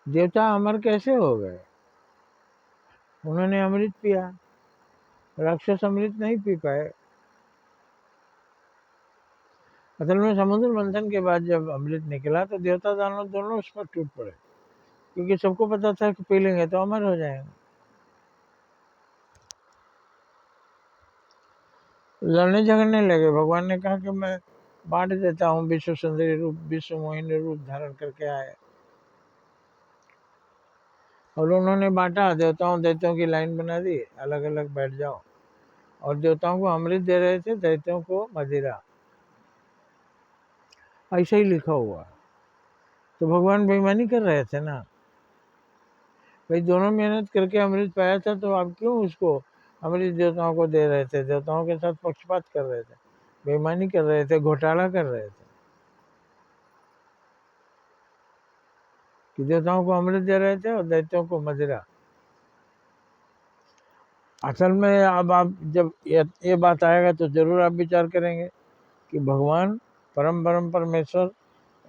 देवता अमर कैसे हो गए? उन्होंने अमृत पिया, राक्षस अमृत नहीं पी पाए। असल में समुद्र मंथन के बाद जब अमृत निकला तो देवता दानव दोनों उस पर टूट पड़े, क्योंकि सबको पता था कि पी लेंगे तो अमर हो जाएंगे। लड़ने झगड़ने लगे। भगवान ने कहा कि मैं बांट देता हूँ। विश्व सुंदरी रूप, विश्व मोहिनी रूप धारण करके आए और उन्होंने बांटा। देवताओं दैत्यों की लाइन बना दी, अलग अलग बैठ जाओ। और देवताओं को अमृत दे रहे थे, दैत्यों को मदिरा। ऐसा ही लिखा हुआ। तो भगवान बेईमानी कर रहे थे ना भाई, दोनों मेहनत करके अमृत पाया था, तो आप क्यों उसको अमृत देवताओं को दे रहे थे? देवताओं के साथ पक्षपात कर रहे थे, बेईमानी कर रहे थे, घोटाला कर रहे थे कि देवताओं को अमृत दे रहे थे और दैत्यों को मदिरा। असल में अब आप जब ये बात आएगा तो जरूर आप विचार करेंगे कि भगवान परम परमेश्वर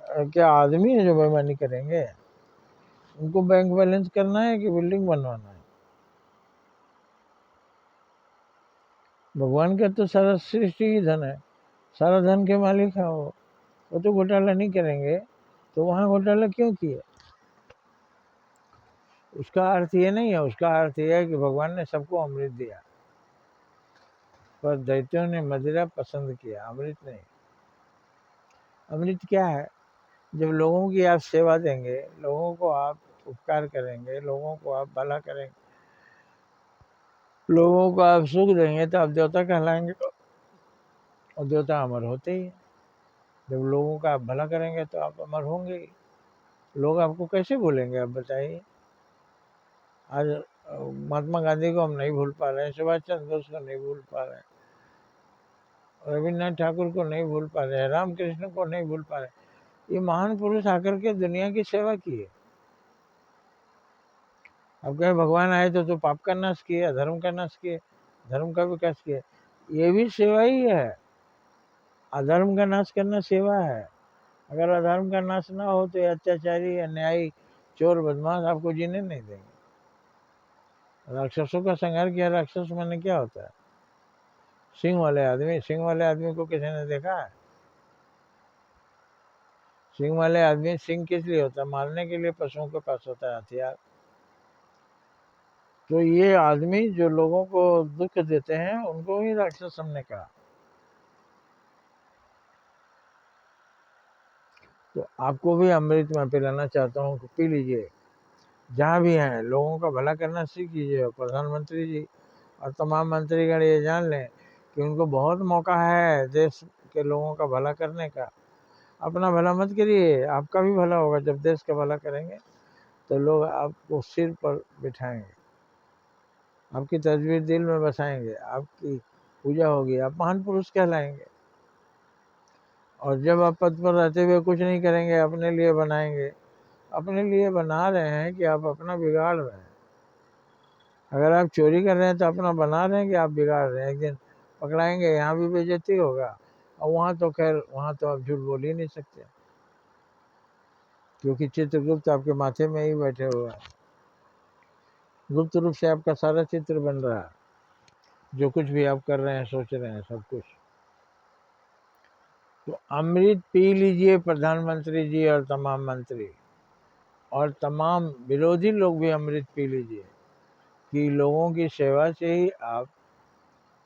क्या आदमी है जो बेईमानी करेंगे? उनको बैंक बैलेंस करना है कि बिल्डिंग बनवाना है? भगवान का तो सारा सृष्टि ही धन है, सारा धन के मालिक है वो तो घोटाला नहीं करेंगे। तो वहाँ घोटाला क्यों किया? उसका अर्थ ये नहीं है। उसका अर्थ ये है कि भगवान ने सबको अमृत दिया, पर दैत्यों ने मदिरा पसंद किया, अमृत नहीं। अमृत क्या है? जब लोगों की आप सेवा देंगे, लोगों को आप उपकार करेंगे, लोगों को आप भला करेंगे, लोगों को आप सुख देंगे, तो आप देवता कहलाएंगे और देवता अमर होते ही। जब लोगों का आप भला करेंगे तो आप अमर होंगे ही। लोग आपको कैसे भूलेंगे, आप बताइए। आज महात्मा गांधी को हम नहीं भूल पा रहे हैं, सुभाष चंद्र बोस को नहीं भूल पा रहे हैं, रविन्द्रनाथ ठाकुर को नहीं भूल पा रहे हैं, रामकृष्ण को नहीं भूल पा रहे। ये महान पुरुष आकर के दुनिया की सेवा की है। अब कहे भगवान आए तो पाप का नाश किए, अधर्म का नाश किए, धर्म का विकास किए। ये भी सेवा ही है। अधर्म का नाश करना सेवा है। अगर अधर्म का नाश ना हो तो ये अत्याचारी, अन्यायी, चोर, बदमाश आपको जीने नहीं देंगे। राक्षसों का संहार किया। राक्षस माने क्या होता है? सिंह वाले आदमी। सिंह वाले आदमी को किसी ने देखा है? सिंह वाले आदमी, सिंह किस लिए होता है? मारने के लिए पशुओं के पास होता है हथियार। तो ये आदमी जो लोगों को दुख देते हैं उनको ही राक्षस हमने कहा। तो आपको भी अमृत मैं पिलाना चाहता हूँ, पी लीजिए। जहाँ भी हैं लोगों का भला करना सीख लीजिए। प्रधानमंत्री जी और तमाम मंत्रीगण ये जान लें कि उनको बहुत मौका है देश के लोगों का भला करने का। अपना भला मत करिए, आपका भी भला होगा। जब देश का भला करेंगे तो लोग आपको सिर पर बिठाएंगे, आपकी तस्वीर दिल में बसाएंगे, आपकी पूजा होगी, आप महान पुरुष कहलाएंगे। और जब आप पद पर रहते हुए कुछ नहीं करेंगे, अपने लिए बनाएंगे, अपने लिए बना रहे हैं कि आप अपना बिगाड़ रहे हैं। अगर आप चोरी कर रहे हैं तो अपना बना रहे हैं कि आप बिगाड़ रहे हैं। एक दिन पकड़ाएंगे, यहाँ भी बेइज्जती होगा। और वहाँ तो खैर, वहाँ तो आप झूठ बोल ही नहीं सकते, क्योंकि चित्रगुप्त आपके माथे में ही बैठे हुए हैं। गुप्त रूप से आपका सारा चित्र बन रहा है। जो कुछ भी आप कर रहे हैं, सोच रहे हैं, सब कुछ। तो अमृत पी लीजिए प्रधानमंत्री जी और तमाम मंत्री, और तमाम विरोधी लोग भी अमृत पी लीजिए कि लोगों की सेवा से ही आप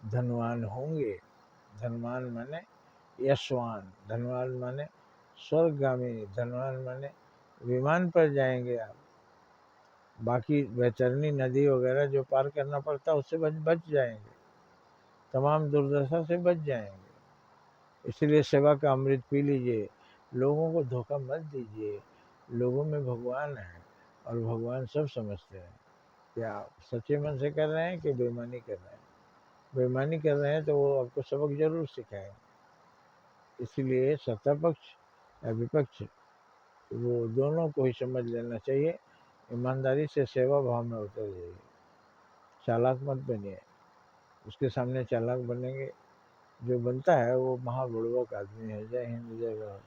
धनवान होंगे। धनवान माने यशवान, धनवान माने स्वर्गगामी, धनवान माने विमान पर जाएंगे आप। बाकी वैतरणी नदी वगैरह जो पार करना पड़ता है उससे बच जाएंगे, तमाम दुर्दशा से बच जाएंगे। इसलिए सेवा का अमृत पी लीजिए। लोगों को धोखा मत दीजिए। लोगों में भगवान है और भगवान सब समझते हैं कि आप सच्चे मन से कर रहे हैं कि बेईमानी कर रहे हैं। बेईमानी कर रहे हैं तो वो आपको सबक जरूर सिखाएंगे। इसलिए सत्ता पक्ष या विपक्ष, वो दोनों को ही समझ लेना चाहिए। ईमानदारी से सेवा भाव में उतर जाइए, चालाक मत बनिए। उसके सामने चालाक बनेंगे जो बनता है वो महाबुड़बक आदमी है। जय हिंद, जय भारत।